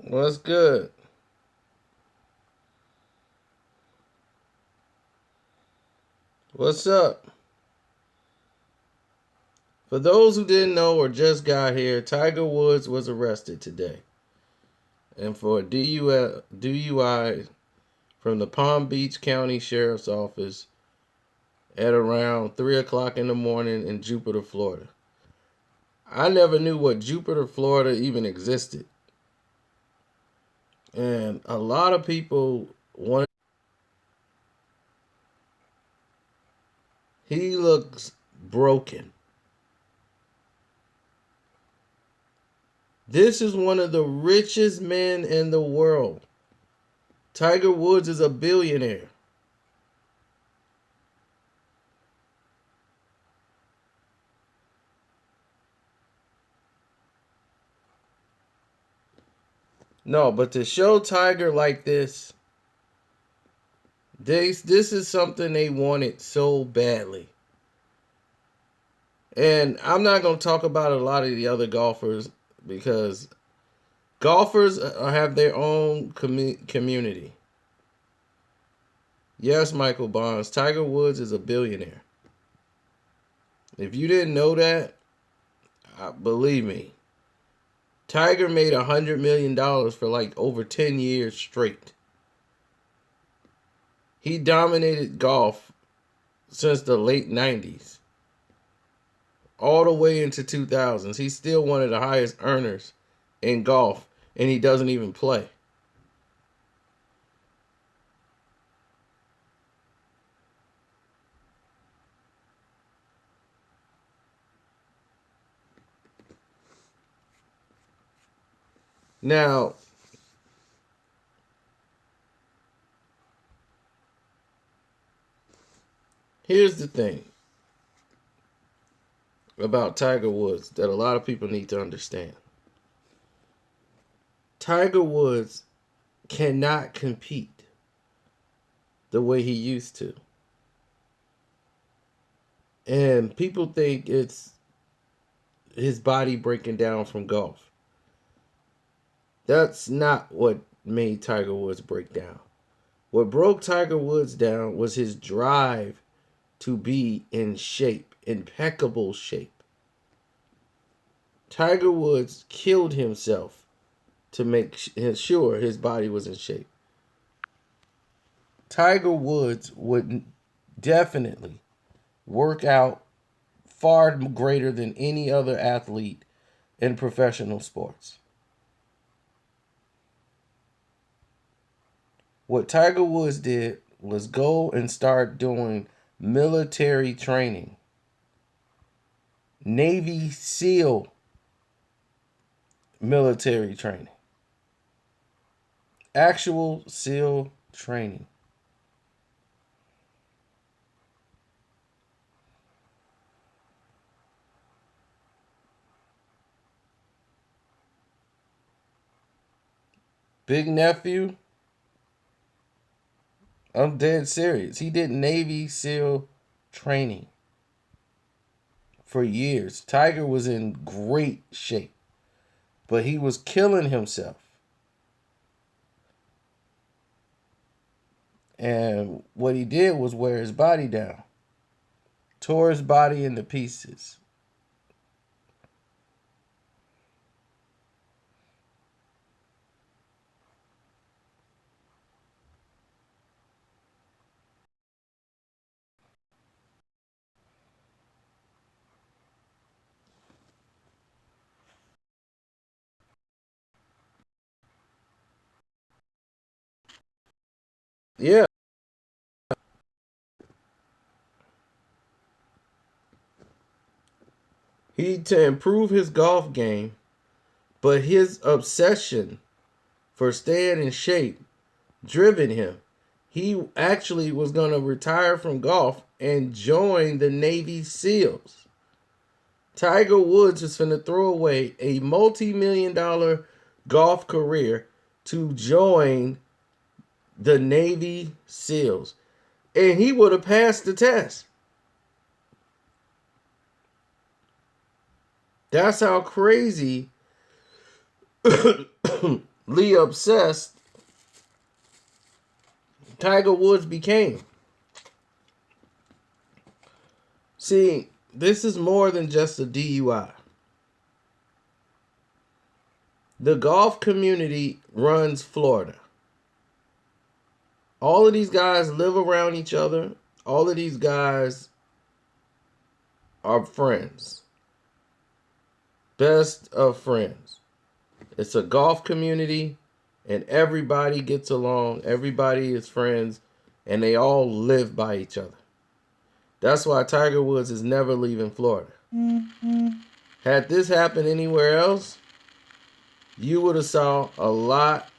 What's good? What's up? For those who didn't know or just got here, Tiger Woods was arrested today. And for a DUI from the Palm Beach County Sheriff's Office at around 3 o'clock in the morning in Jupiter, Florida. I never knew what Jupiter, Florida even existed. And a lot of people wanted. He looks broken. This is one of the richest men in the world. Tiger Woods is a billionaire. No, but to show Tiger like this is something they wanted so badly. And I'm not going to talk about a lot of the other golfers because golfers have their own community. Yes, Michael Bonds, Tiger Woods is a billionaire. If you didn't know that, believe me, Tiger made $100 million for like over 10 years straight. He dominated golf since the late 90s, all the way into 2000s. He's still one of the highest earners in golf, and he doesn't even play. Now, here's the thing about Tiger Woods that a lot of people need to understand. Tiger Woods cannot compete the way he used to. And people think it's his body breaking down from golf. That's not what made Tiger Woods break down. What broke Tiger Woods down was his drive to be in shape, impeccable shape. Tiger Woods killed himself to make sure his body was in shape. Tiger Woods would definitely work out far greater than any other athlete in professional sports. What Tiger Woods did was go and start doing military training, Navy SEAL military training, actual SEAL training. Big nephew, I'm dead serious. He did Navy SEAL training for years. Tiger was in great shape, but he was killing himself. And what he did was wear his body down, tore his body into pieces. Yeah. To improve his golf game, but his obsession for staying in shape driven him. He actually was going to retire from golf and join the Navy SEALs. Tiger Woods is going to throw away a multi-million-dollar golf career to join the Navy SEALs. And he would have passed the test. That's how crazy obsessed Tiger Woods became. See, this is more than just a DUI. The golf community runs Florida. All of these guys live around each other. All of these guys are friends. Best of friends. It's a golf community, and everybody gets along. Everybody is friends, and they all live by each other. That's why Tiger Woods is never leaving Florida. Had this happened anywhere else, you would have saw a lot.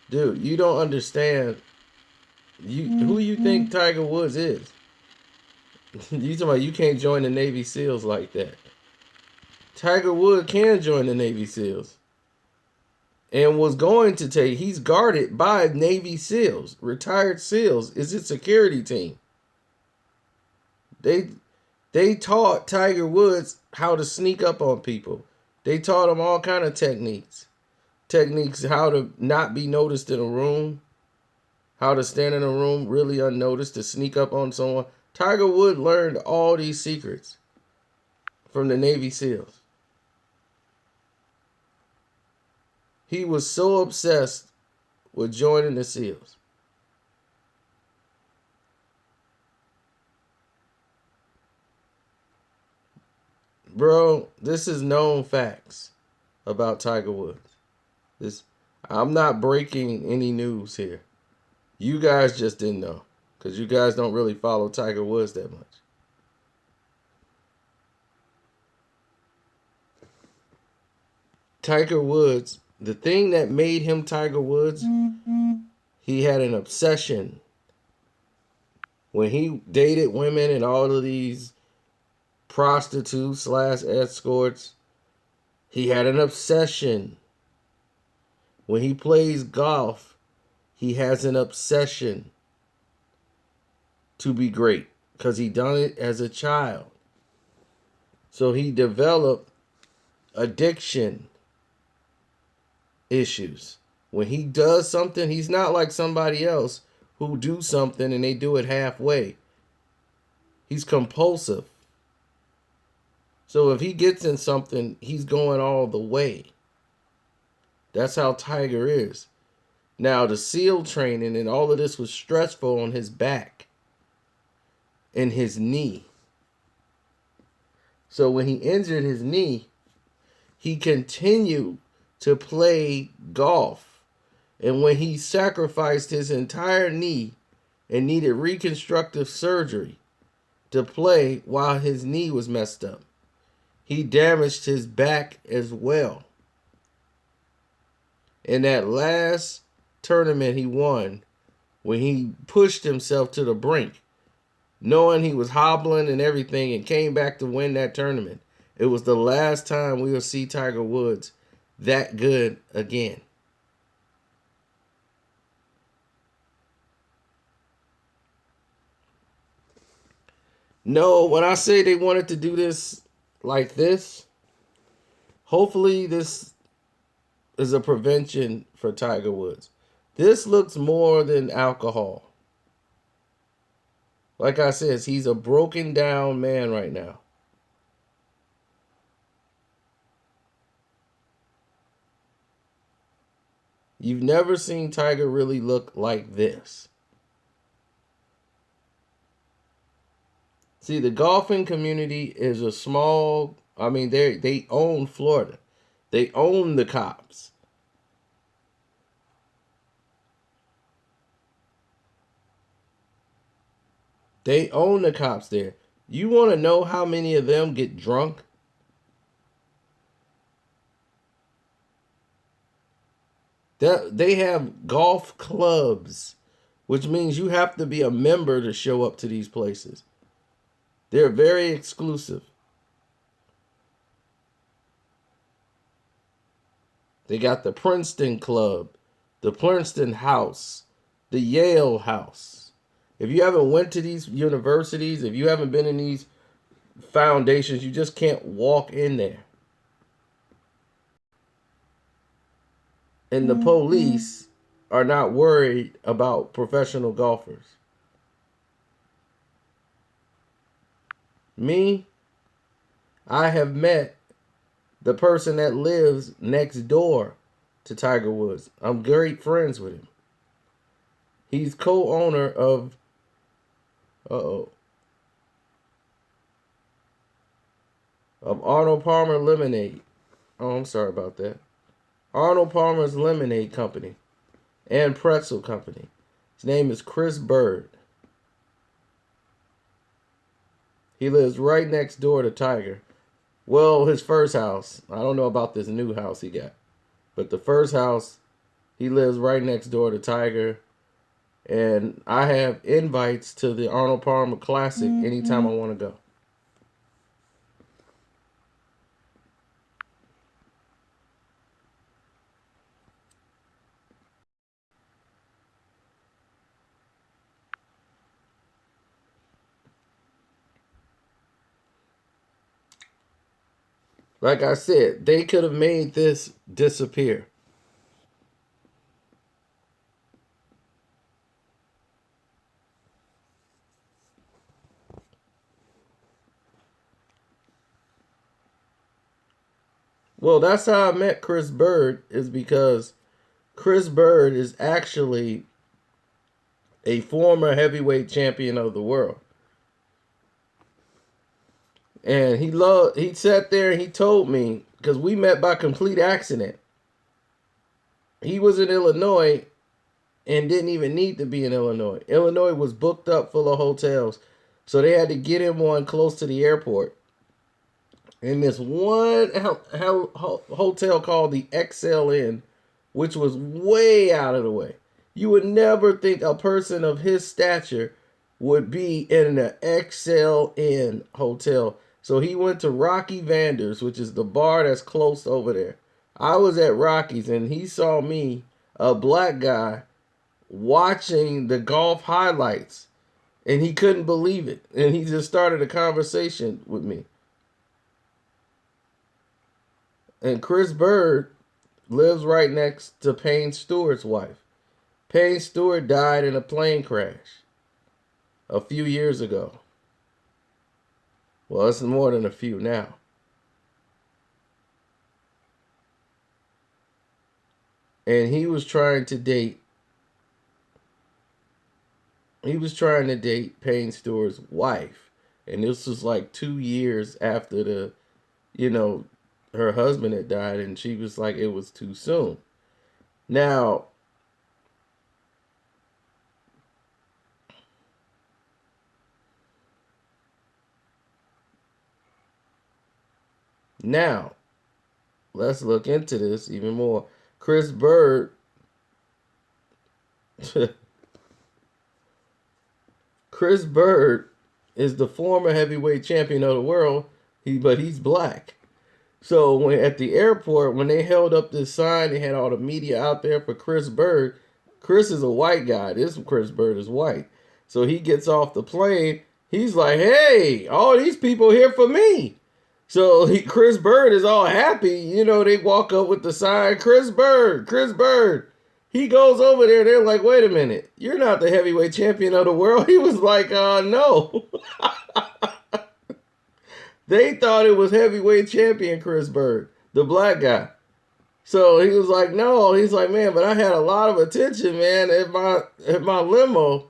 Dude, you don't understand. Who you think Tiger Woods is? You talking about you can't join the Navy SEALs like that. Tiger Woods can join the Navy SEALs. And was going to take, he's guarded by Navy SEALs. Retired SEALs is its security team. They taught Tiger Woods how to sneak up on people. They taught him all kind of techniques. Techniques how to not be noticed in a room. How to stand in a room really unnoticed to sneak up on someone. Tiger Woods learned all these secrets from the Navy SEALs. He was so obsessed with joining the SEALs. Bro, this is known facts about Tiger Woods. I'm not breaking any news here. You guys just didn't know because you guys don't really follow Tiger Woods that much. Tiger Woods, the thing that made him Tiger Woods, he had an obsession. When he dated women and all of these prostitutes / escorts, he had an obsession. When he plays golf, he has an obsession to be great because he done it as a child. So he developed addiction issues. When he does something, he's not like somebody else who do something and they do it halfway. He's compulsive. So if he gets in something, he's going all the way. That's how Tiger is. Now, the SEAL training and all of this was stressful on his back and his knee. So when he injured his knee, he continued to play golf. And when he sacrificed his entire knee and needed reconstructive surgery to play while his knee was messed up, he damaged his back as well. In that last tournament he won, when he pushed himself to the brink, knowing he was hobbling and everything, and came back to win that tournament, it was the last time we will see Tiger Woods that good again. No, when I say they wanted to do this like this, hopefully this is a prevention for Tiger Woods. This looks more than alcohol. Like I said, he's a broken down man right now. You've never seen Tiger really look like this. See, the golfing community is a small, they own Florida. They own the cops. They own the cops there. You want to know how many of them get drunk? They have golf clubs, which means you have to be a member to show up to these places. They're very exclusive. They got the Princeton Club, the Princeton House, the Yale House. If you haven't went to these universities, if you haven't been in these foundations, you just can't walk in there. and the police are not worried about professional golfers. Me, I have met the person that lives next door to Tiger Woods. I'm great friends with him. He's co-owner of of Arnold Palmer Lemonade. Oh, I'm sorry about that. Arnold Palmer's Lemonade Company and Pretzel Company. His name is Chris Bird. He lives right next door to Tiger. Well, his first house. I don't know about this new house he got. But the first house, he lives right next door to Tiger. And I have invites to the Arnold Palmer Classic anytime I want to go. Like I said, they could have made this disappear. Well, that's how I met Chris Bird, is because Chris Bird is actually a former heavyweight champion of the world. And he sat there and he told me, because we met by complete accident. He was in Illinois and didn't even need to be in Illinois. Illinois was booked up full of hotels. So they had to get him one close to the airport. In this one hotel called the XL Inn, which was way out of the way. You would never think a person of his stature would be in an XL Inn hotel. So he went to Rocky Vander's, which is the bar that's close over there. I was at Rocky's and he saw me, a black guy, watching the golf highlights. And he couldn't believe it. And he just started a conversation with me. And Chris Bird lives right next to Payne Stewart's wife. Payne Stewart died in a plane crash a few years ago. Well, it's more than a few now. And he was trying to date Payne Stewart's wife. And this was like 2 years after her husband had died, and she was like, it was too soon. Now, let's look into this even more. Chris Bird Chris Bird is the former heavyweight champion of the world, but he's black. So when at the airport, when they held up this sign, they had all the media out there for Chris Bird. Chris is a white guy. This Chris Bird is white. So he gets off the plane. He's like, hey, all these people here for me. So Chris Bird is all happy. They walk up with the sign, Chris Bird, Chris Bird. He goes over there. They're like, wait a minute. You're not the heavyweight champion of the world. He was like, no. They thought it was heavyweight champion Chris Bird, the black guy. So he was like, no. He's like, man, but I had a lot of attention, man, at my limo.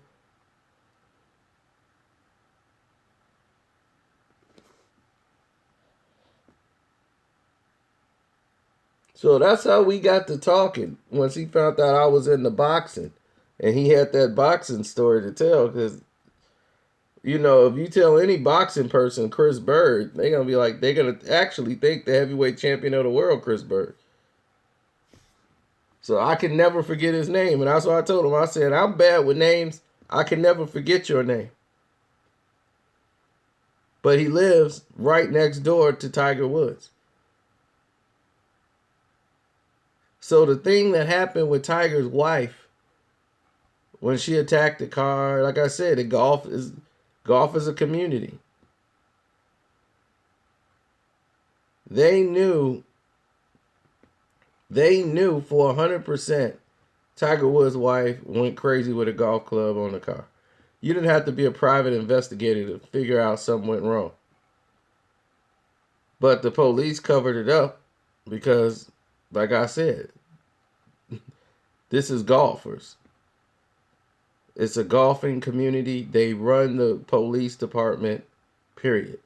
So that's how we got to talking once he found out I was into boxing. And he had that boxing story to tell because, if you tell any boxing person Chris Bird, they're going to actually think the heavyweight champion of the world, Chris Bird. So I can never forget his name. And that's what I told him. I said, I'm bad with names. I can never forget your name. But he lives right next door to Tiger Woods. So the thing that happened with Tiger's wife when she attacked the car, like I said, golf is a community. They knew They knew for 100% Tiger Woods' wife went crazy with a golf club on the car. You didn't have to be a private investigator to figure out something went wrong. But the police covered it up because, like I said, this is golfers. It's a golfing community. They run the police department, period.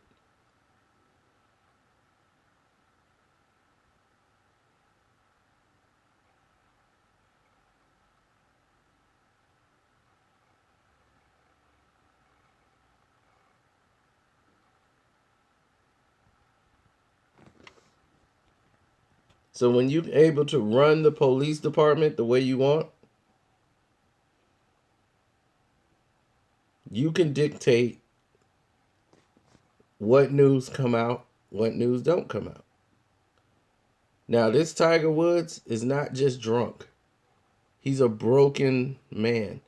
So when you're able to run the police department the way you want, you can dictate what news come out, what news don't come out. Now, this Tiger Woods is not just drunk. He's a broken man.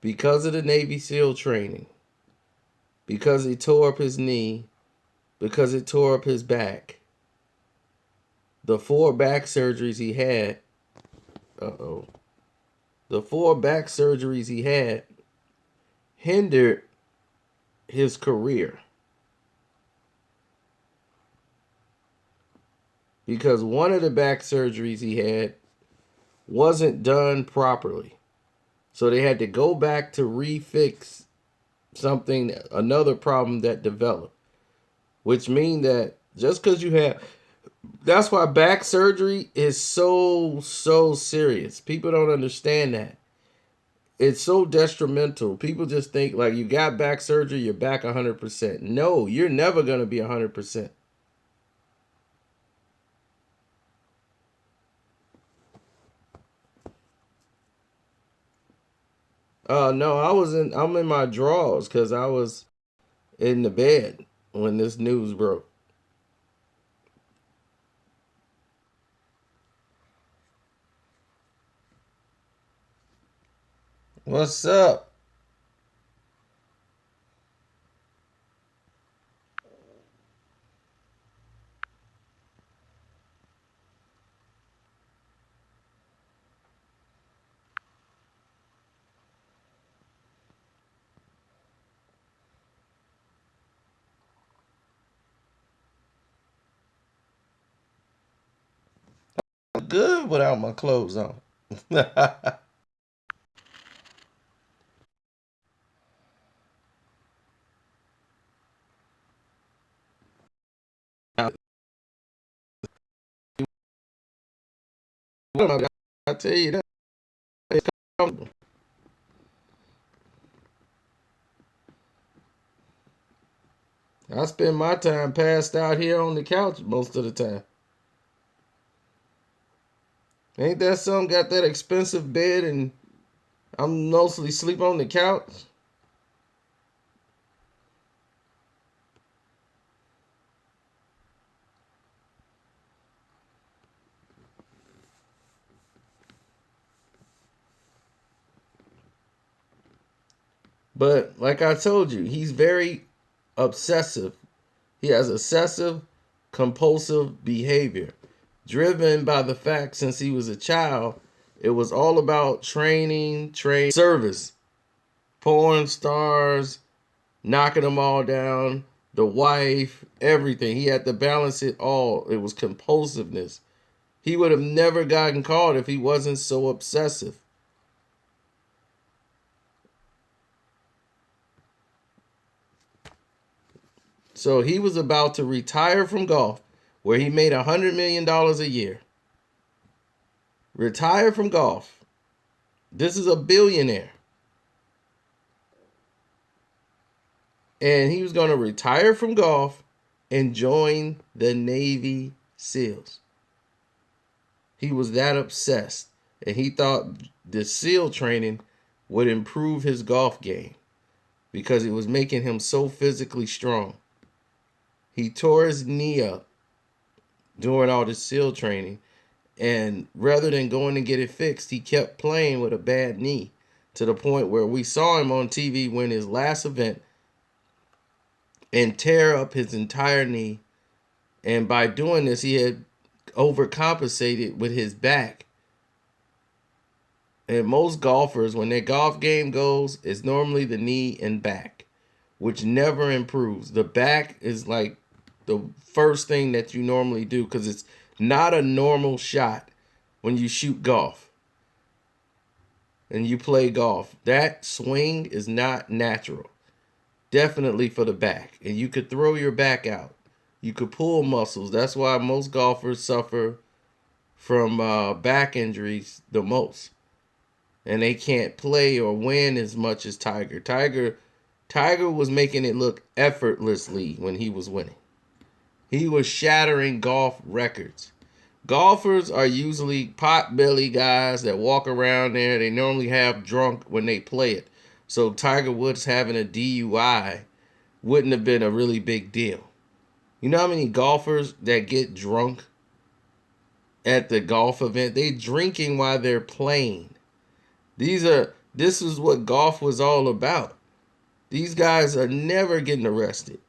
Because of the Navy SEAL training, because he tore up his knee, because it tore up his back, the 4 back surgeries he had, the 4 back surgeries he had hindered his career. Because one of the back surgeries he had wasn't done properly. So they had to go back to refix something, another problem that developed. Which means that just because you have, that's why back surgery is so serious. People don't understand that. It's so detrimental. People just think like you got back surgery, you're back 100%. No, you're never going to be 100%. No, I'm in my drawers because I was in the bed when this news broke. What's up? I'm good without my clothes on. I tell you that. It's comfortable. I spend my time passed out here on the couch most of the time. Ain't that something? Got that expensive bed and I'm mostly sleep on the couch. But like I told you, he's very obsessive. He has obsessive compulsive behavior driven by the fact since he was a child, it was all about trade, service, porn stars, knocking them all down, the wife, everything. He had to balance it all. It was compulsiveness. He would have never gotten caught if he wasn't so obsessive. So he was about to retire from golf, where he made $100 million a year. Retire from golf. This is a billionaire. And he was going to retire from golf and join the Navy SEALs. He was that obsessed. And he thought the SEAL training would improve his golf game because it was making him so physically strong. He tore his knee up during all this SEAL training. And rather than going to get it fixed, he kept playing with a bad knee to the point where we saw him on TV win his last event and tear up his entire knee. And by doing this, he had overcompensated with his back. And most golfers, when their golf game goes, it's normally the knee and back, which never improves. The back is like the first thing that you normally do because it's not a normal shot when you shoot golf and you play golf. That swing is not natural. Definitely for the back. And you could throw your back out. You could pull muscles. That's why most golfers suffer from back injuries the most. And they can't play or win as much as Tiger. Tiger was making it look effortlessly when he was winning. He was shattering golf records. Golfers are usually pot-belly guys that walk around there. They normally have drunk when they play it. So Tiger Woods having a DUI wouldn't have been a really big deal. You know how many golfers that get drunk at the golf event? They drinking while they're playing. This is what golf was all about. These guys are never getting arrested.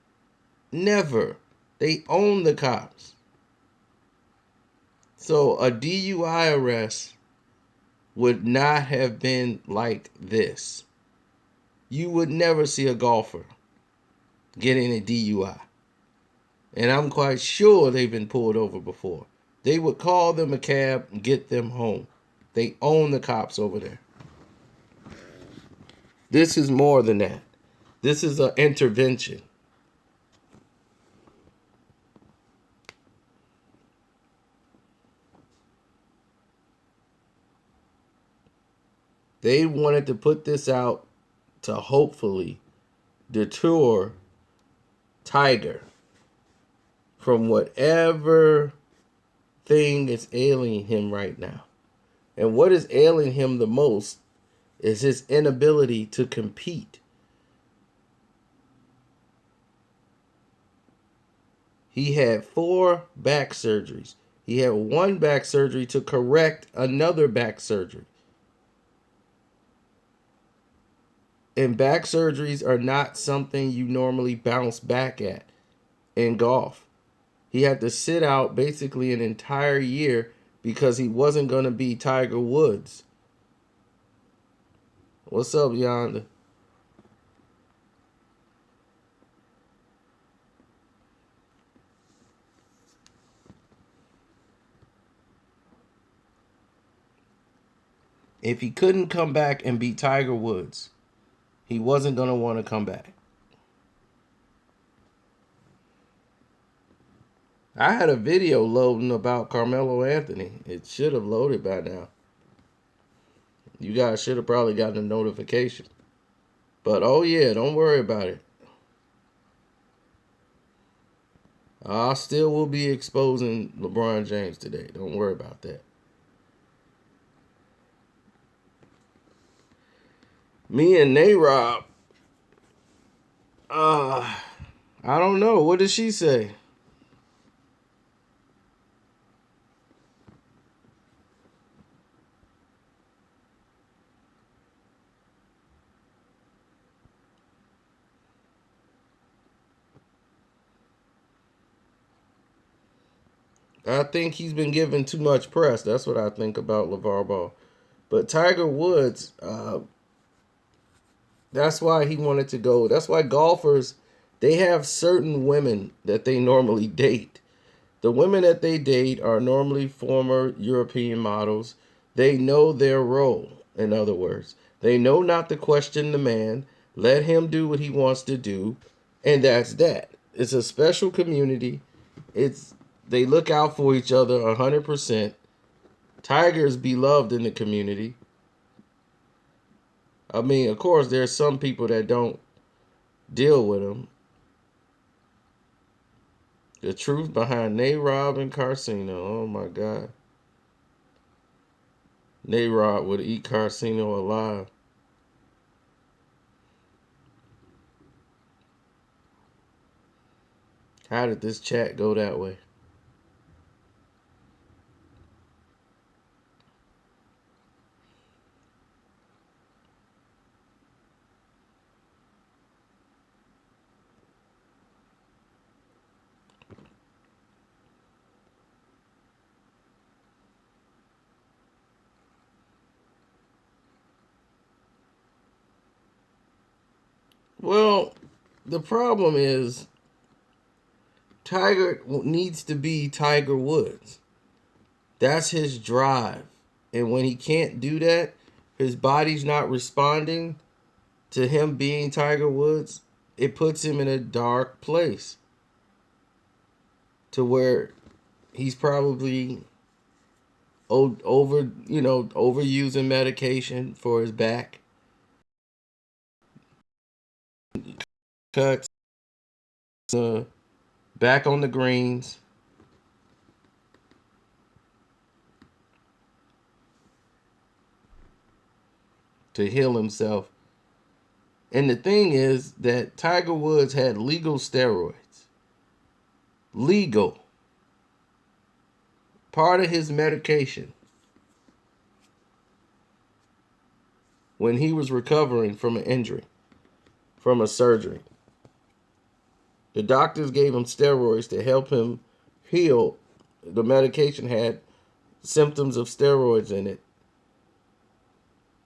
Never. They own the cops. So a DUI arrest would not have been like this. You would never see a golfer getting a DUI. And I'm quite sure they've been pulled over before. They would call them a cab and get them home. They own the cops over there. This is more than that. This is an intervention. They wanted to put this out to hopefully deter Tiger from whatever thing is ailing him right now. And what is ailing him the most is his inability to compete. He had 4 back surgeries. He had 1 back surgery to correct another back surgery. And back surgeries are not something you normally bounce back at in golf. He had to sit out basically an entire year because he wasn't going to be Tiger Woods. What's up, Yonder? If he couldn't come back and beat Tiger Woods, he wasn't going to want to come back. I had a video loading about Carmelo Anthony. It should have loaded by now. You guys should have probably gotten a notification. But oh yeah, don't worry about it. I still will be exposing LeBron James today. Don't worry about that. Me and Nayrob, I don't know. What did she say? I think he's been given too much press. That's what I think about LeVar Ball. But Tiger Woods, that's why he wanted to go. That's why golfers, they have certain women that they normally date. The women that they date are normally former European models. They know their role, in other words. They know not to question the man, let him do what he wants to do, and that's that. It's a special community. They look out for each other 100%. Tiger's beloved in the community. I mean, of course, there's some people that don't deal with him. The truth behind Nayrob and Carcino. Oh my God. Nayrob would eat Carcino alive. How did this chat go that way? Well, the problem is Tiger needs to be Tiger Woods. That's his drive. And when he can't do that, his body's not responding to him being Tiger Woods, it puts him in a dark place to where he's probably overusing medication for his back, cuts, back on the greens. To heal himself. And the thing is that Tiger Woods had legal steroids. Legal. Part of his medication when he was recovering from an injury, from a surgery. The doctors gave him steroids to help him heal. The medication had symptoms of steroids in it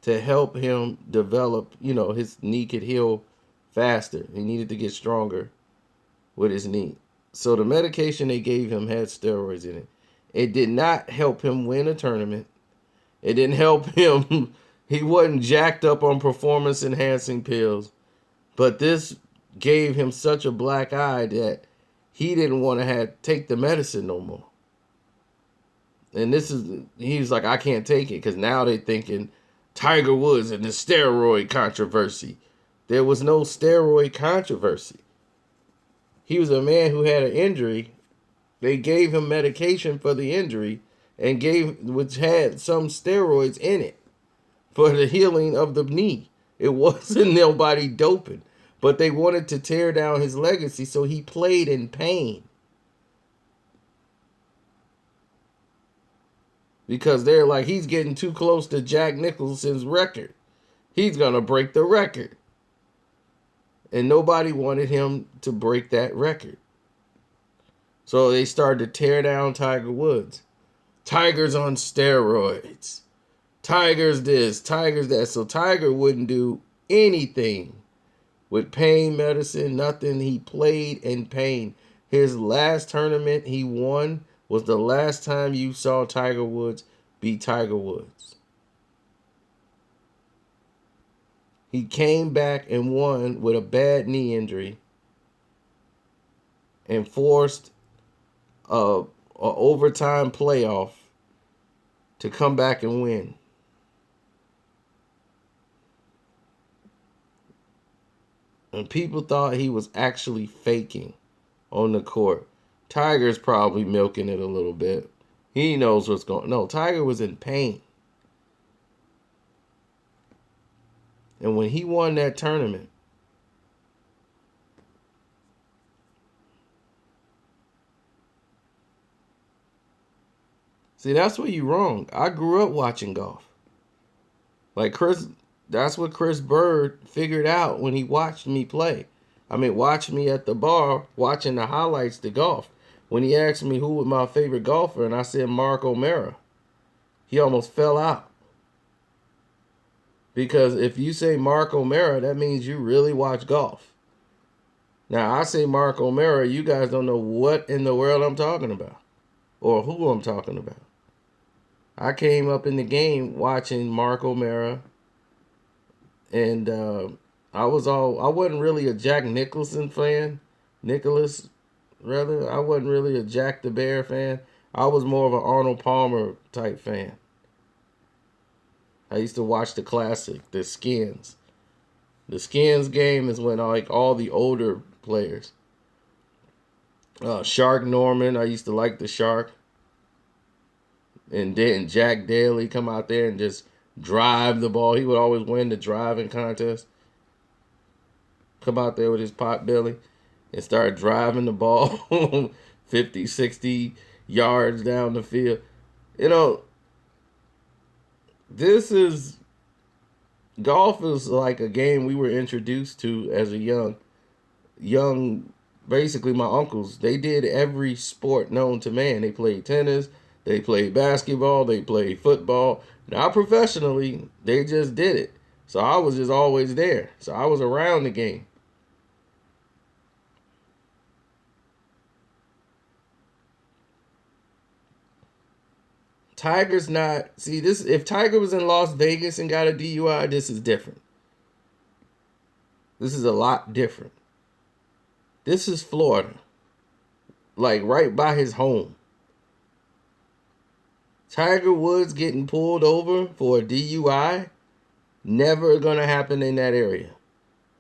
to help him develop, his knee could heal faster. He needed to get stronger with his knee. So the medication they gave him had steroids in it. It did not help him win a tournament. It didn't help him. He wasn't jacked up on performance enhancing pills. But this gave him such a black eye that he didn't want to take the medicine no more. And he was like, I can't take it, because now they're thinking Tiger Woods and the steroid controversy. There was no steroid controversy. He was a man who had an injury. They gave him medication for the injury which had some steroids in it for the healing of the knee. It wasn't nobody doping, but they wanted to tear down his legacy, so he played in pain. Because they're like, he's getting too close to Jack Nicholson's record. He's going to break the record. And nobody wanted him to break that record. So they started to tear down Tiger Woods. Tiger's on steroids. Tiger's this, Tiger's that. So Tiger wouldn't do anything with pain medicine, nothing. He played in pain. His last tournament he won was the last time you saw Tiger Woods be Tiger Woods. He came back and won with a bad knee injury and forced a overtime playoff to come back and win. And people thought he was actually faking on the court. Tiger's probably milking it a little bit. He knows what's going on. No, Tiger was in pain. And when he won that tournament, see, that's where you're wrong. I grew up watching golf. Like that's what Chris Bird figured out when he watched me play. Watched me at the bar, watching the highlights to golf. When he asked me who was my favorite golfer, and I said Mark O'Mara, he almost fell out. Because if you say Mark O'Mara, that means you really watch golf. Now, I say Mark O'Mara, you guys don't know what in the world I'm talking about or who I'm talking about. I came up in the game watching Mark O'Mara, and I wasn't really a Jack Nicholson fan. Nicholas, rather. I wasn't really a Jack the Bear fan. I was more of an Arnold Palmer type fan. I used to watch the classic, the Skins. The Skins game is when all the older players. Shark Norman, I used to like the Shark. And then Jack Daly come out there and just drive the ball. He would always win the driving contest. Come out there with his pot belly and start driving the ball 50, 60 yards down the field. Golf is like a game we were introduced to as a young, basically my uncles. They did every sport known to man. They played tennis, they played basketball, they played football. Not professionally, they just did it. So I was just always there. So I was around the game. Tiger's not. See, this. If Tiger was in Las Vegas and got a DUI, this is different. This is a lot different. This is Florida. Like right by his home. Tiger Woods getting pulled over for a DUI, never gonna happen in that area.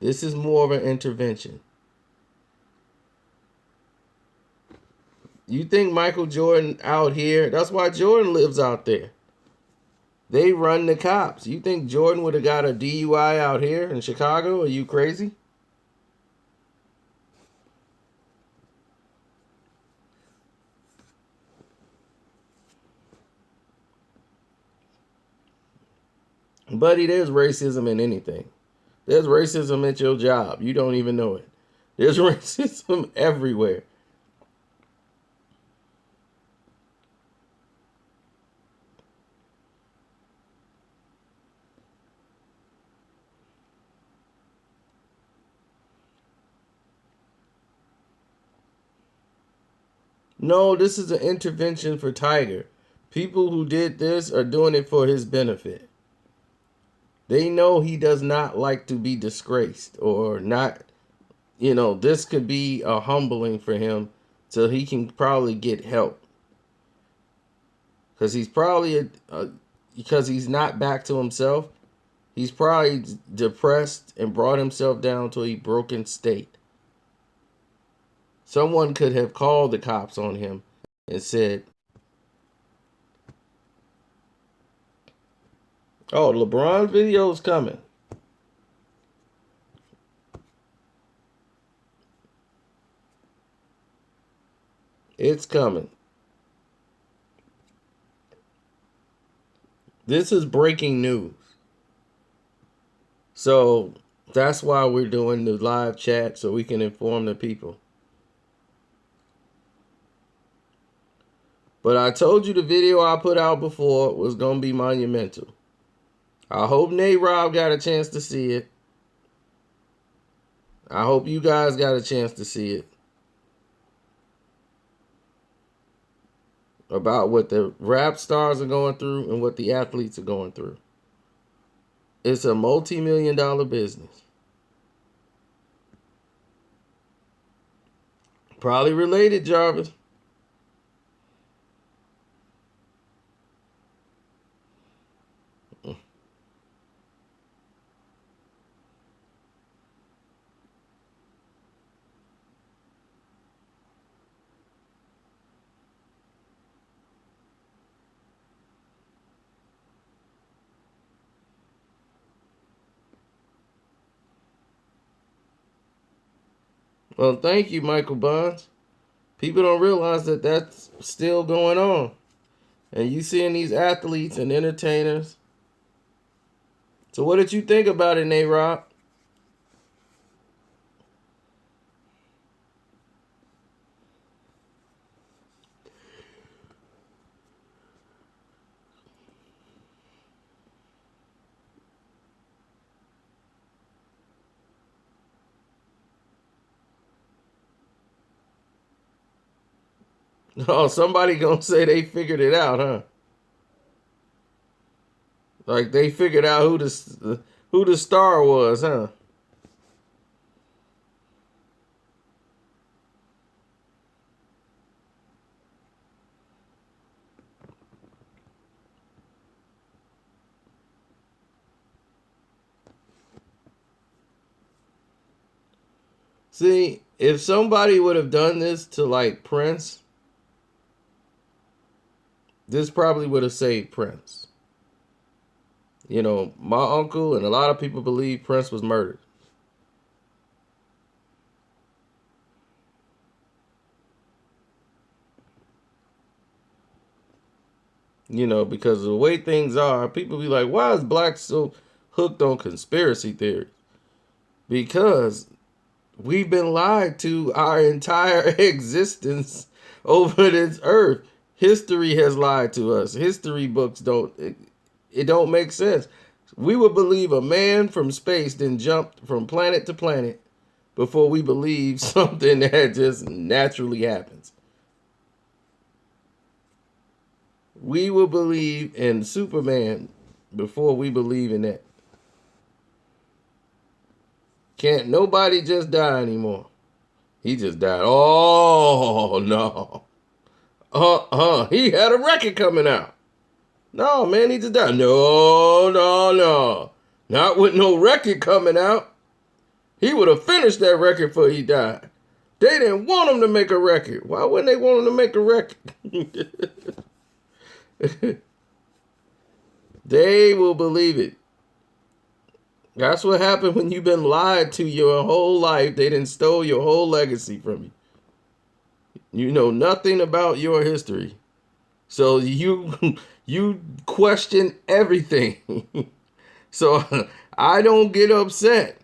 This is more of an intervention. You think Michael Jordan out here, that's why Jordan lives out there. They run the cops. You think Jordan would have got a DUI out here in Chicago? Are you crazy? Buddy, there's racism in anything. There's racism at your job. You don't even know it. There's racism everywhere. No, this is an intervention for Tiger. People who did this are doing it for his benefit. They know he does not like to be disgraced or not. This could be a humbling for him so he can probably get help. Because he's probably, because he's not back to himself, he's probably depressed and brought himself down to a broken state. Someone could have called the cops on him and said, oh, LeBron video's coming. It's coming. This is breaking news. So that's why we're doing the live chat, so we can inform the people. But I told you the video I put out before was going to be monumental. I hope Nate Rob got a chance to see it. I hope you guys got a chance to see it. About what the rap stars are going through and what the athletes are going through. It's a multi-million-dollar business. Probably related, Jarvis. Well, thank you, Michael Bonds. People don't realize that that's still going on. And you seeing these athletes and entertainers. So what did you think about it, Nate Rob? Oh, somebody gonna say they figured it out, huh? Like they figured out who the star was, huh? See, if somebody would have done this to like Prince, this probably would have saved Prince. My uncle and a lot of people believe Prince was murdered. Because of the way things are, people be like, why is blacks so hooked on conspiracy theories? Because we've been lied to our entire existence over this earth. History has lied to us. History books it don't make sense. We would believe a man from space then jumped from planet to planet before we believe something that just naturally happens. We will believe in Superman before we believe in that. Can't nobody just die anymore. He just died. Oh, no. He had a record coming out. No, man, he just died. No, no, no. Not with no record coming out. He would have finished that record before he died. They didn't want him to make a record. Why wouldn't they want him to make a record? They will believe it. That's what happened when you've been lied to your whole life. They didn't stole your whole legacy from you. You know nothing about your history. So you question everything. So I don't get upset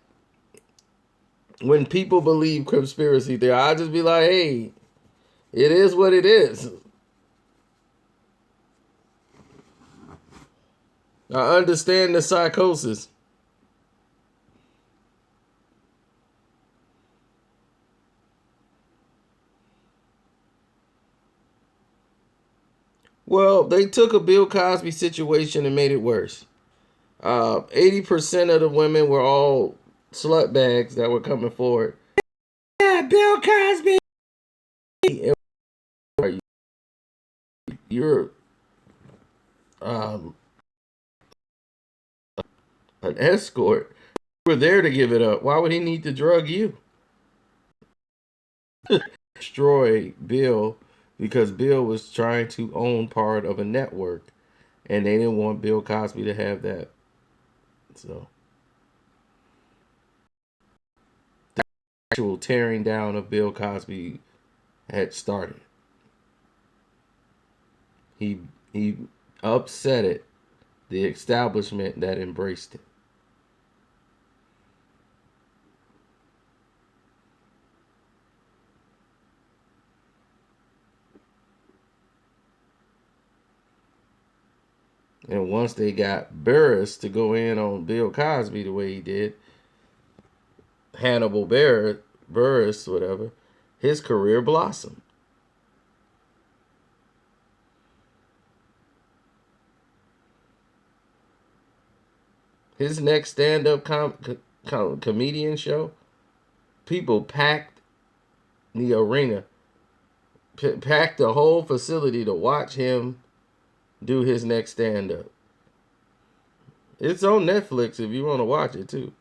when people believe conspiracy theory. I just be like, hey, it is what it is. I understand the psychosis. Well, they took a Bill Cosby situation and made it worse. 80% of the women were all slut bags that were coming forward. Yeah, Bill Cosby. You're an escort. You were there to give it up. Why would he need to drug you? Destroy Bill because Bill was trying to own part of a network, and they didn't want Bill Cosby to have that. So the actual tearing down of Bill Cosby had started. He upset it, the establishment that embraced it. And once they got Burris to go in on Bill Cosby the way he did, Hannibal Burris, whatever, his career blossomed. His next stand-up comedian show, people packed the arena, packed the whole facility to watch him do his next stand-up. It's on Netflix if you want to watch it too.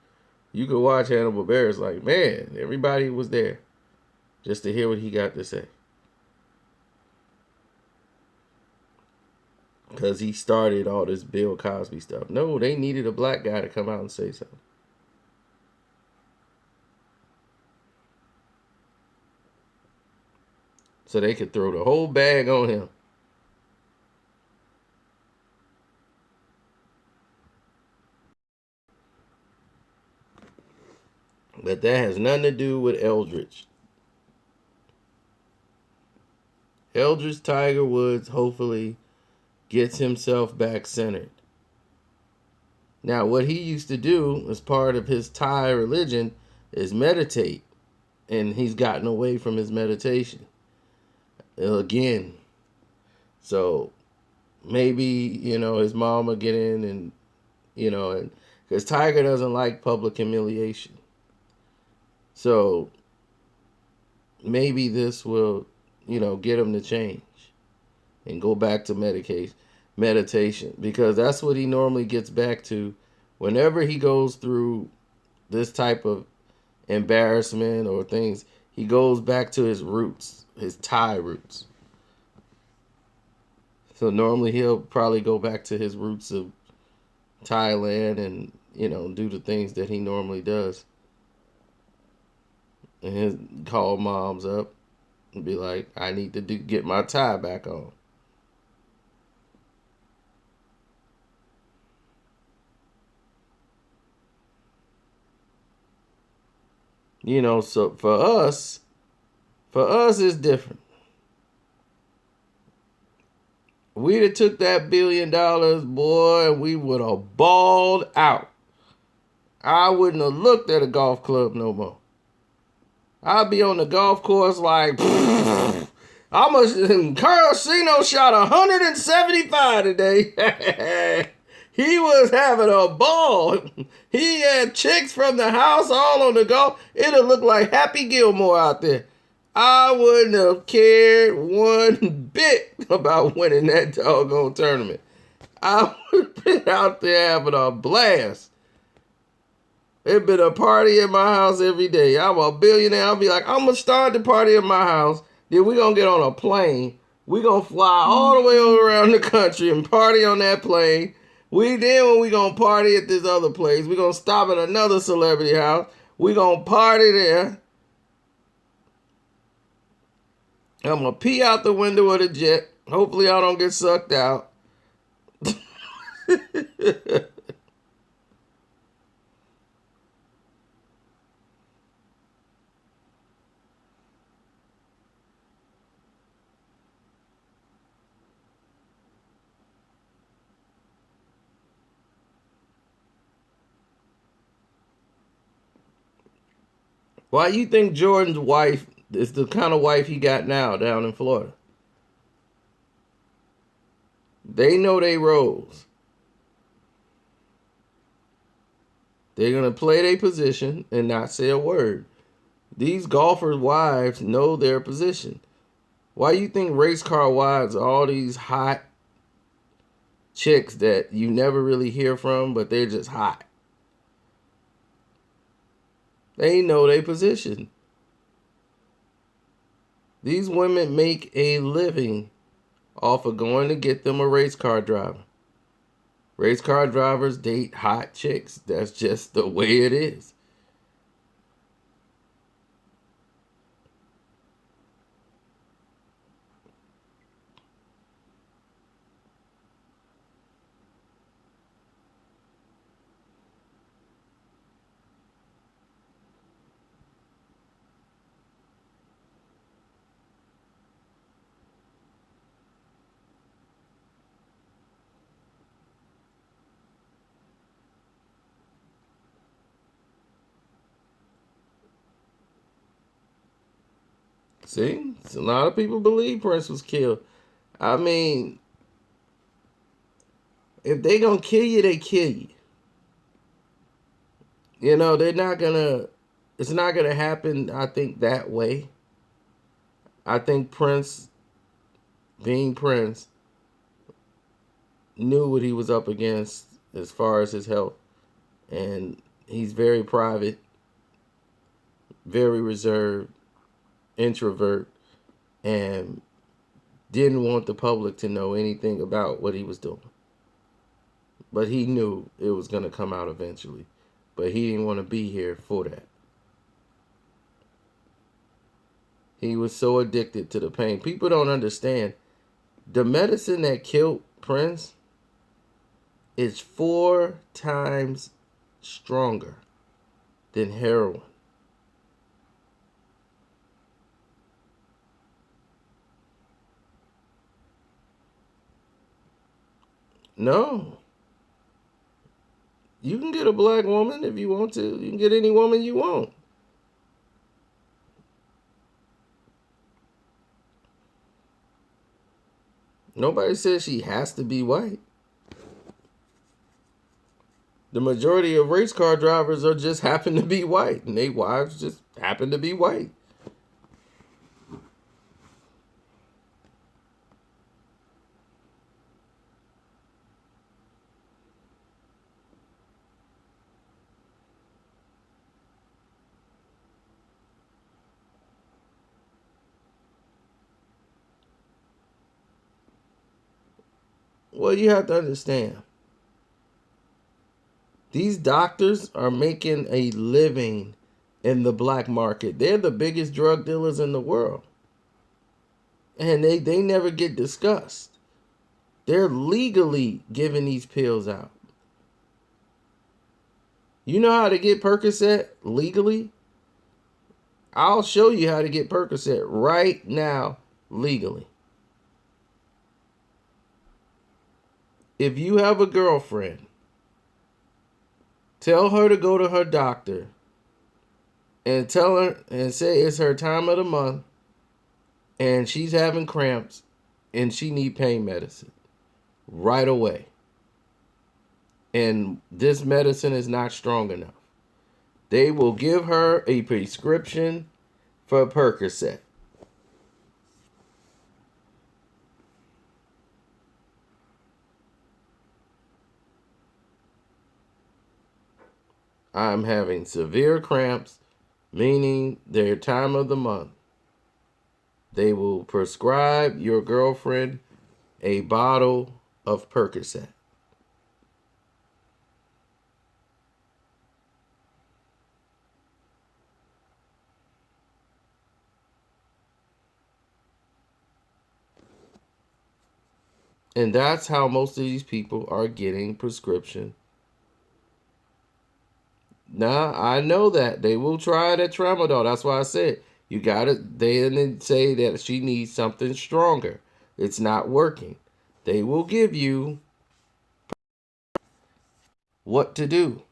You could watch Hannibal Buress. Like, man, everybody was there just to hear what he got to say. Because he started all this Bill Cosby stuff. No, they needed a black guy to come out and say something. So they could throw the whole bag on him. But that has nothing to do with Eldridge. Eldridge Tiger Woods hopefully gets himself back centered. Now, what he used to do as part of his Thai religion is meditate. And he's gotten away from his meditation. Again. So maybe, his mom will get in and, because Tiger doesn't like public humiliation. So maybe this will, get him to change and go back to meditation, because that's what he normally gets back to whenever he goes through this type of embarrassment or things. He goes back to his roots, his Thai roots. So normally he'll probably go back to his roots of Thailand and, do the things that he normally does. And he'll call moms up and be like, I need to get my Thai back on. So for us it's different. We'd have took that $1 billion, boy, and we would have balled out. I wouldn't have looked at a golf club no more. I'd be on the golf course like, Carlsino shot 175 today. He was having a ball. He had chicks from the house all on the golf. It'll look like Happy Gilmore out there. I wouldn't have cared one bit about winning that doggone tournament. I would have been out there having a blast. It'd been a party in my house every day. I'm a billionaire. I'll be like, I'm going to start the party in my house. Then we're going to get on a plane. We're going to fly all the way around the country and party on that plane. When we going to party at this other place, we're going to stop at another celebrity house. We're going to party there. I'm going to pee out the window of the jet. Hopefully I don't get sucked out. Why you think Jordan's wife is the kind of wife he got now down in Florida? They know they roles. They're going to play their position and not say a word. These golfers' wives know their position. Why you think race car wives are all these hot chicks that you never really hear from, but they're just hot? They know their position. These women make a living off of going to get them a race car driver. Race car drivers date hot chicks. That's just the way it is. See, a lot of people believe Prince was killed. I mean, if they gonna kill you, they kill you. You know, they're not gonna, it's not gonna happen, I think, that way. I think Prince, being Prince, knew what he was up against as far as his health. And he's very private, very reserved, introvert, and didn't want the public to know anything about what he was doing. But he knew it was going to come out eventually. But he didn't want to be here for that. He was so addicted to the pain. People don't understand. The medicine that killed Prince is 4 times stronger than heroin. No. You can get a black woman if you want to. You can get any woman you want. Nobody says she has to be white. The majority of race car drivers are just happen to be white, and their wives just happen to be white. Well, you have to understand. These doctors are making a living in the black market. They're the biggest drug dealers in the world. And they never get discussed. They're legally giving these pills out. You know how to get Percocet legally? I'll show you how to get Percocet right now legally. If you have a girlfriend, tell her to go to her doctor and tell her and say it's her time of the month and she's having cramps and she need pain medicine right away. And this medicine is not strong enough. They will give her a prescription for Percocet. I'm having severe cramps, meaning their time of the month. They will prescribe your girlfriend a bottle of Percocet. And that's how most of these people are getting prescription. Now, I know that. They will try that tramadol. That's why I said you gotta they didn't say that she needs something stronger. It's not working. They will give you what to do.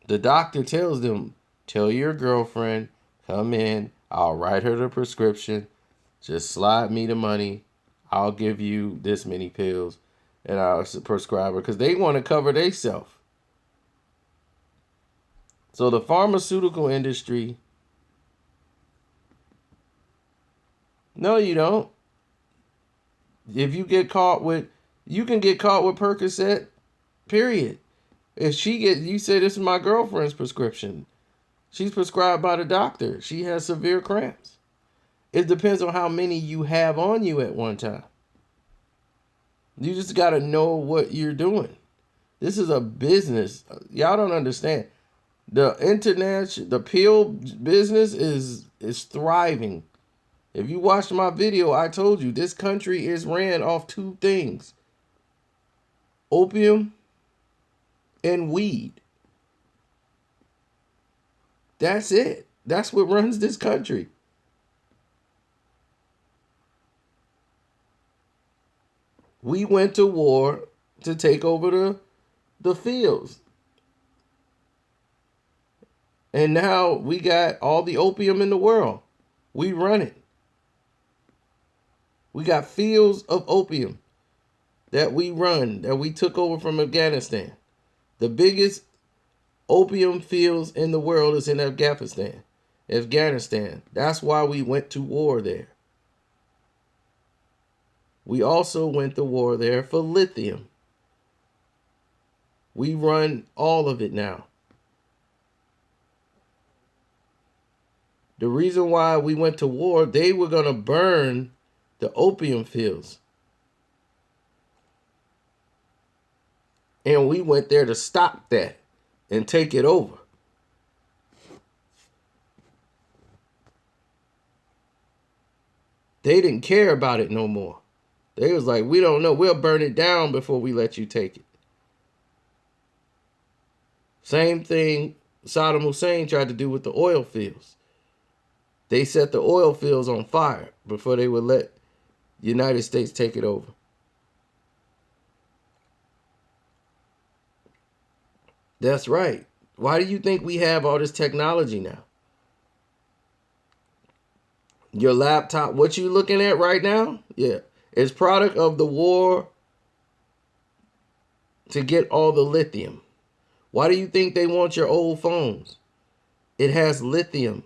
The doctor tells them, tell your girlfriend, come in, I'll write her the prescription. Just slide me the money. I'll give you this many pills and I'll prescribe her because they want to cover themselves. So the pharmaceutical industry, no, you don't. If you get caught with, you can get caught with Percocet, period. If she get, you say this is my girlfriend's prescription. She's prescribed by the doctor. She has severe cramps. It depends on how many you have on you at one time. You just got to know what you're doing. This is a business. Y'all don't understand. The internet, the pill business is thriving. If you watched my video, I told you this country is ran off two things: opium and weed. That's it. That's what runs this country. We went to war to take over the fields. And now we got all the opium in the world. We run it. We got fields of opium that we run, that we took over from Afghanistan. The biggest opium fields in the world is in Afghanistan. That's why we went to war there. We also went to war there for lithium. We run all of it now. The reason why we went to war, they were going to burn the opium fields. And we went there to stop that and take it over. They didn't care about it no more. They was like, we don't know. We'll burn it down before we let you take it. Same thing Saddam Hussein tried to do with the oil fields. They set the oil fields on fire before they would let the United States take it over. That's right. Why do you think we have all this technology now? Your laptop, what you looking at right now? Yeah. It's product of the war to get all the lithium. Why do you think they want your old phones? It has lithium.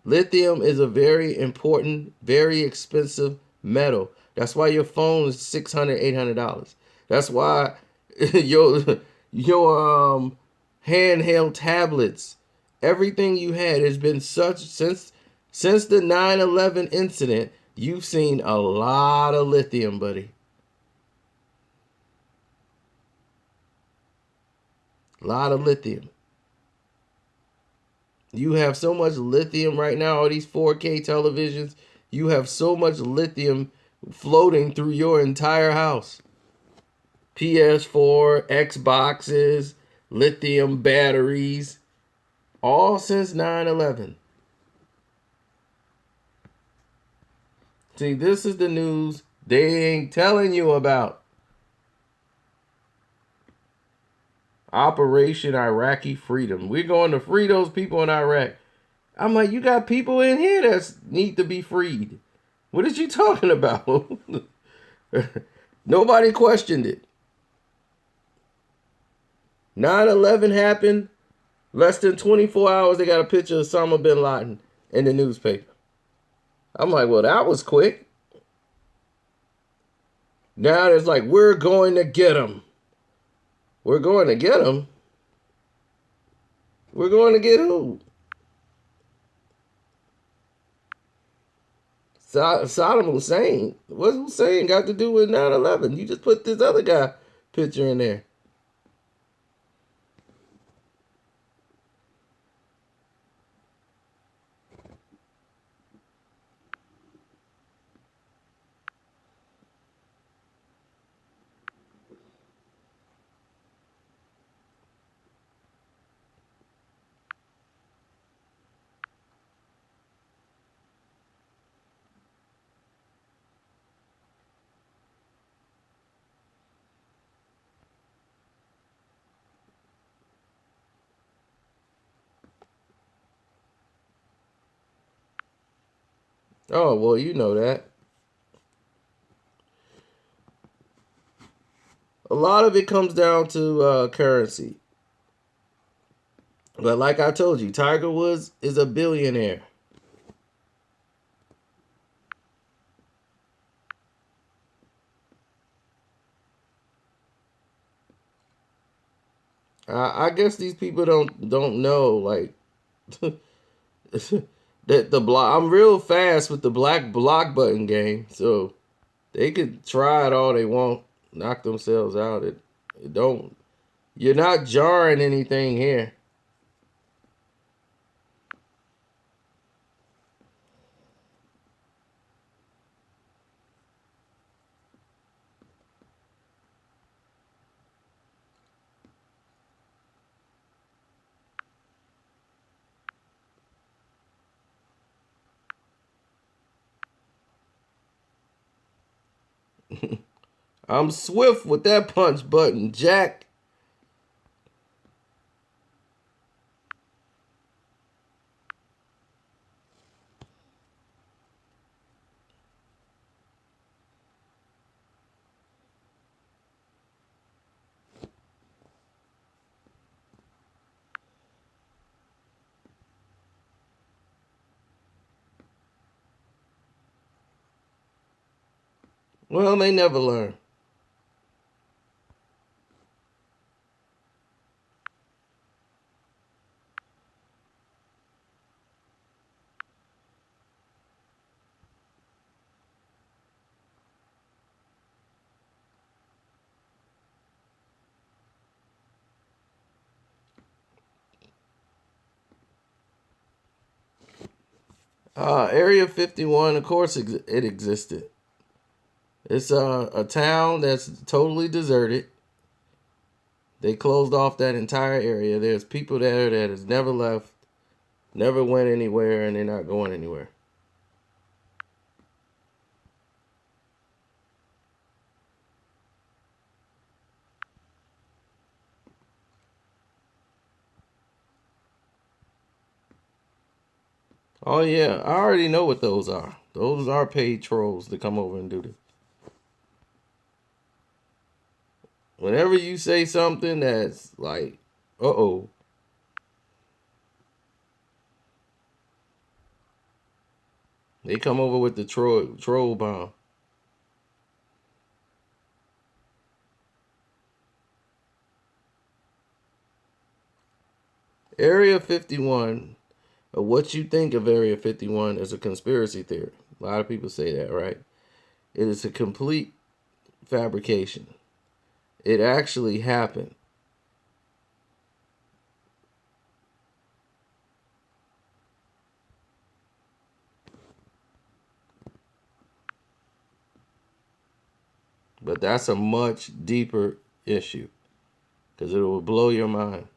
Lithium is a very important, very expensive metal. That's why your phone is $600, $800. That's why your handheld tablets, everything you had has been such since the 9/11 incident. You've seen a lot of lithium, buddy. A lot of lithium. You have so much lithium right now, all these 4K televisions. You have so much lithium floating through your entire house. PS4, Xboxes, lithium batteries, all since 9/11. See, this is the news they ain't telling you about. Operation Iraqi Freedom. We're going to free those people in Iraq. I'm like, you got people in here that need to be freed. What is you talking about? Nobody questioned it. 9/11 happened. Less than 24 hours, they got a picture of Osama bin Laden in the newspaper. I'm like, well, that was quick. Now it's like, we're going to get him. We're going to get him? We're going to get who? Saddam Hussein. What's Hussein got to do with 9/11? You just put this other guy picture in there. Oh, well, you know that. A lot of it comes down to currency. But like I told you, Tiger Woods is a billionaire. I guess these people don't know, like, that the block. I'm real fast with the black block button game, so they could try it all they want, knock themselves out. It don't. You're not jarring anything here. I'm swift with that punch button, Jack. Well, they never learn. Area 51, of course, it existed. It's a town that's totally deserted. They closed off that entire area. There's people there that has never left, never went anywhere, and they're not going anywhere. Oh yeah, I already know what those are. Those are paid trolls to come over and do this. Whenever you say something that's like, uh-oh, they come over with the troll bomb. Area 51, or what you think of Area 51 is a conspiracy theory. A lot of people say that, right? It is a complete fabrication. It actually happened. But that's a much deeper issue because it will blow your mind.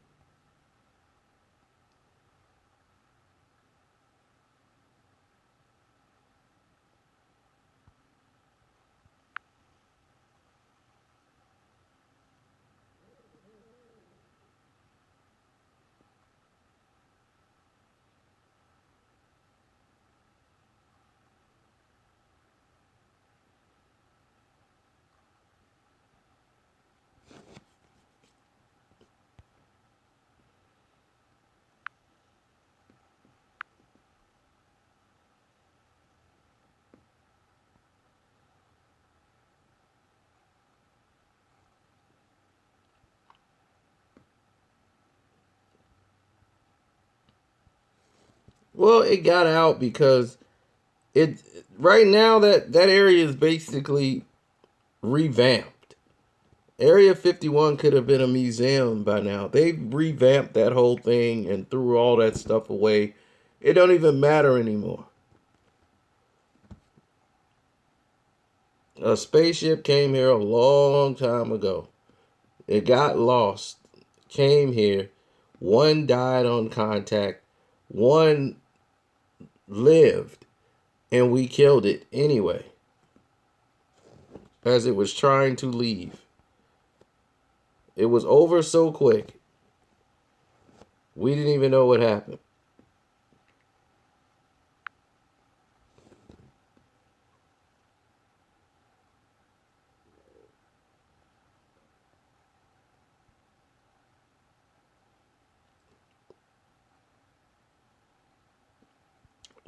Well, it got out because it right now that area is basically revamped. Area 51 could have been a museum by now. They revamped that whole thing and threw all that stuff away. It don't even matter anymore. A spaceship came here a long time ago. It got lost, came here. One died on contact. One lived, and we killed it anyway as it was trying to leave. It was over so quick. We didn't even know what happened.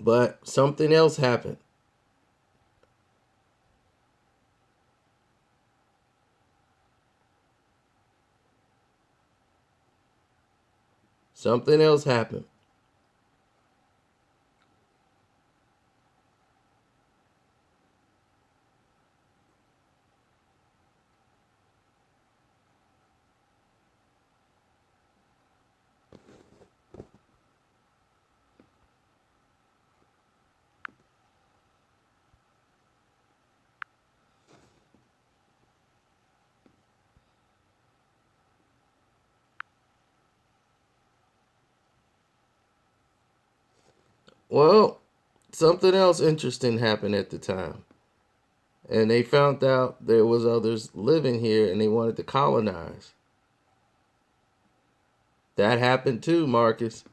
But something else happened. Something else happened. Well, something else interesting happened at the time. And they found out there was others living here and they wanted to colonize. That happened too, Marcus.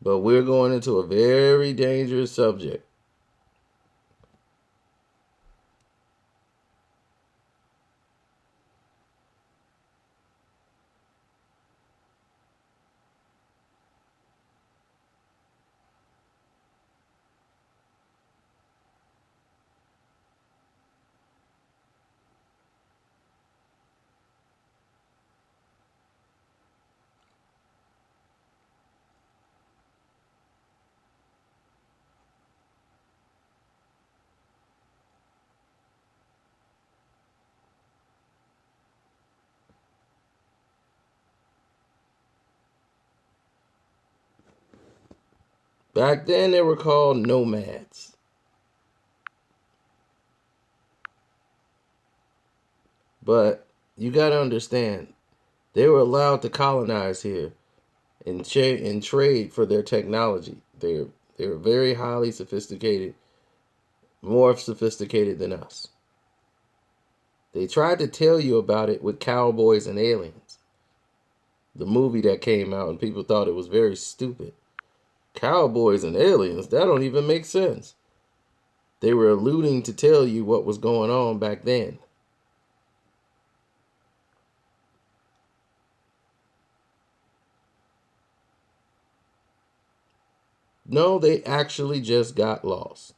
But we're going into a very dangerous subject. Back then, they were called nomads. But you got to understand, they were allowed to colonize here and trade for their technology. They're very highly sophisticated, more sophisticated than us. They tried to tell you about it with Cowboys and Aliens, the movie that came out, and people thought it was very stupid. Cowboys and aliens, that don't even make sense. They were alluding to tell you what was going on back then. No, they actually just got lost,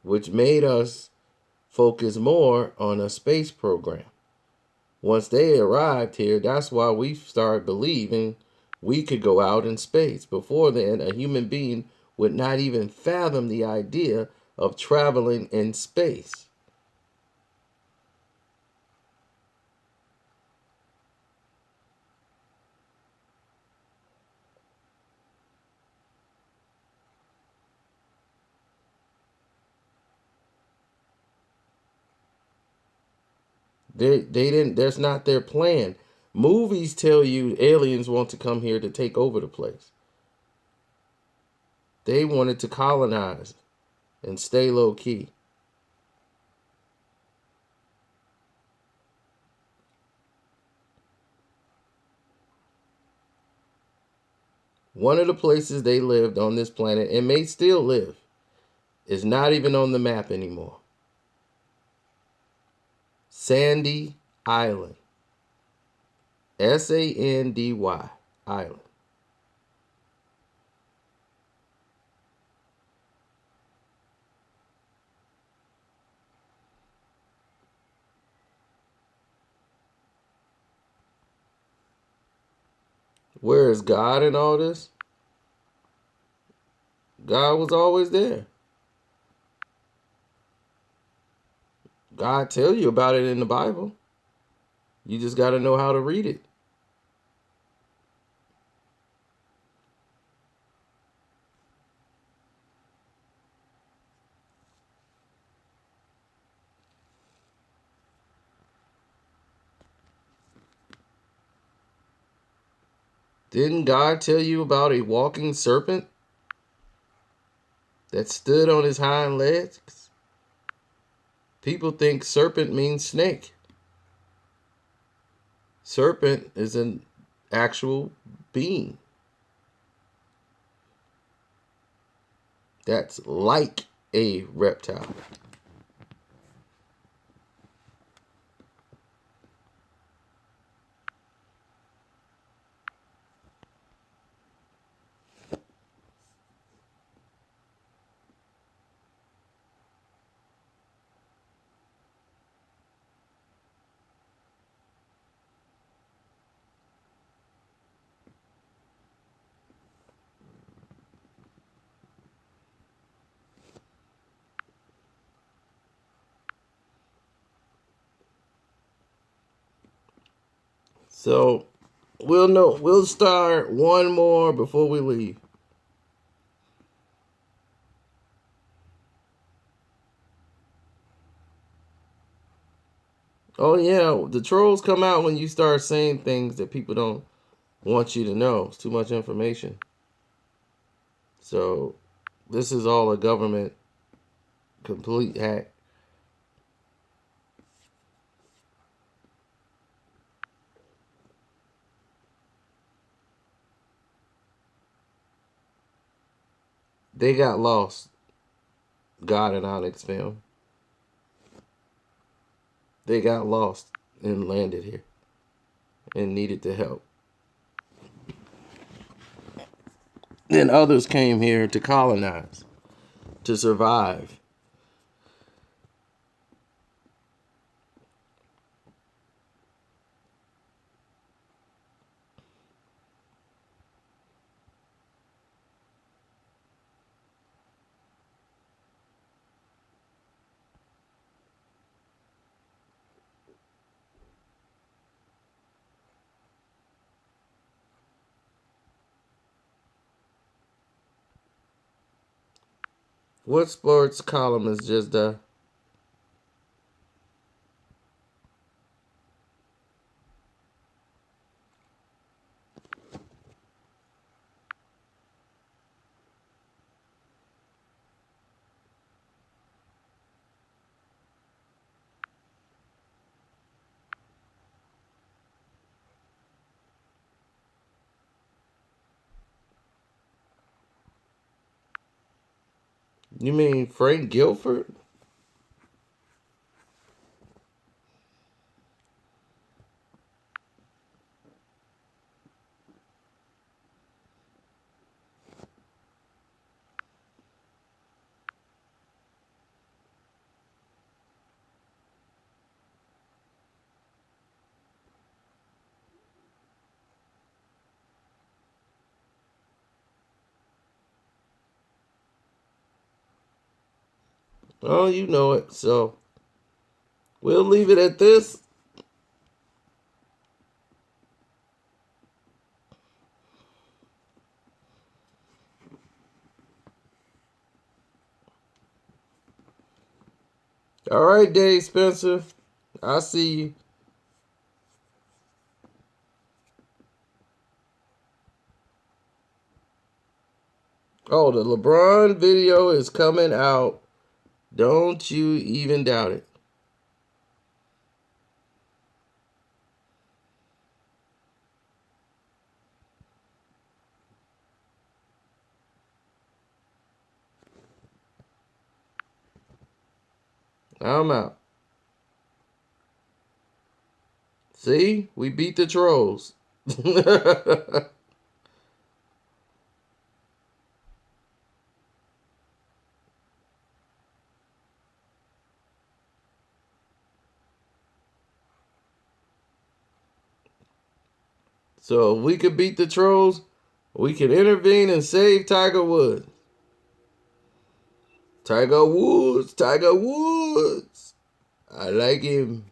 which made us focus more on a space program. Once they arrived here, that's why we started believing we could go out in space. Before then, a human being would not even fathom the idea of traveling in space. They didn't. That's not their plan. Movies tell you aliens want to come here to take over the place. They wanted to colonize and stay low key. One of the places they lived on this planet and may still live is not even on the map anymore. Sandy Island. Sandy. Island. Where is God in all this? God was always there. God tell you about it in the Bible. You just got to know how to read it. Didn't God tell you about a walking serpent that stood on his hind legs? People think serpent means snake. Serpent is an actual being that's like a reptile. So we'll start one more before we leave. Oh yeah, the trolls come out when you start saying things that people don't want you to know. It's too much information. So this is all a government complete hack. They got lost. God and Onyx film. They got lost and landed here and needed the help. Then others came here to colonize, to survive. What sports column is just You mean Frank Guilford? Oh, you know it. So we'll leave it at this. All right, Dave Spencer. I see you. Oh, the LeBron video is coming out. Don't you even doubt it. I'm out. See, we beat the trolls. So if we could beat the trolls, we can intervene and save Tiger Woods. Tiger Woods, Tiger Woods. I like him.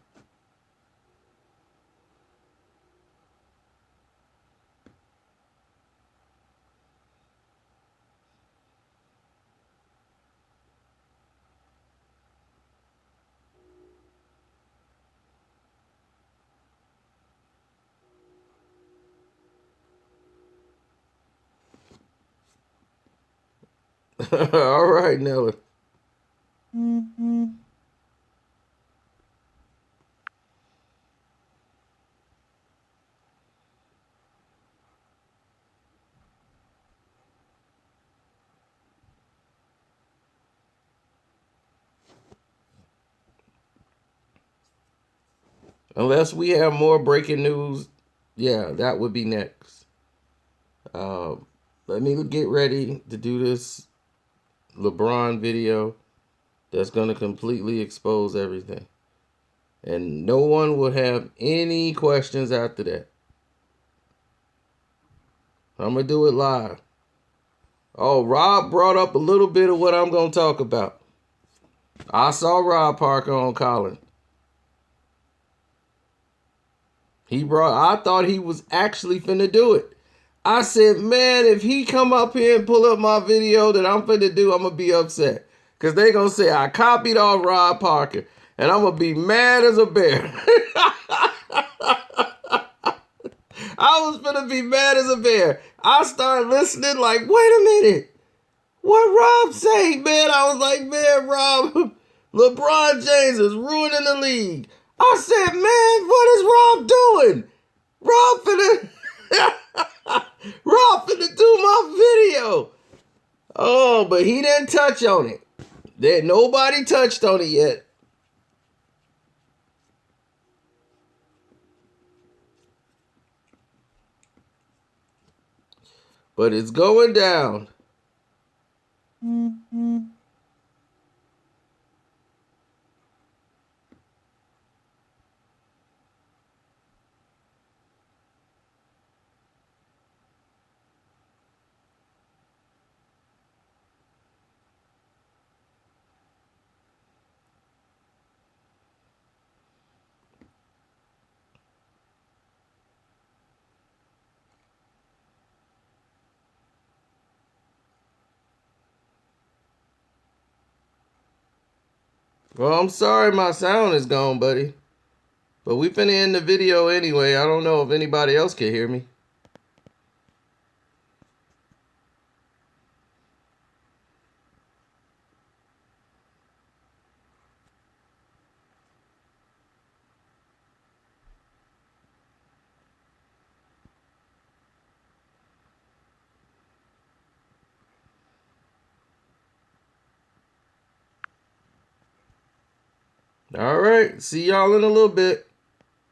All right, Nelly. Unless we have more breaking news, yeah, that would be next. Let me get ready to do this LeBron video that's going to completely expose everything. And no one will have any questions after that. I'm going to do it live. Oh, Rob brought up a little bit of what I'm going to talk about. I saw Rob Parker on Colin. I thought he was actually finna do it. I said, man, if he come up here and pull up my video that I'm finna do, I'm going to be upset. Because they going to say I copied off Rob Parker. And I'm going to be mad as a bear. I was finna be mad as a bear. I started listening like, wait a minute. What Rob say, man? I was like, man, Rob, LeBron James is ruining the league. I said, man, what is Rob doing? Rob finna do my video. Oh, but he didn't touch on it. Nobody touched on it yet. But it's going down. Well, I'm sorry my sound is gone, buddy. But we finna end the video anyway. I don't know if anybody else can hear me. All right. See y'all in a little bit.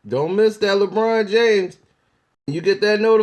Don't miss that LeBron James. You get that notification.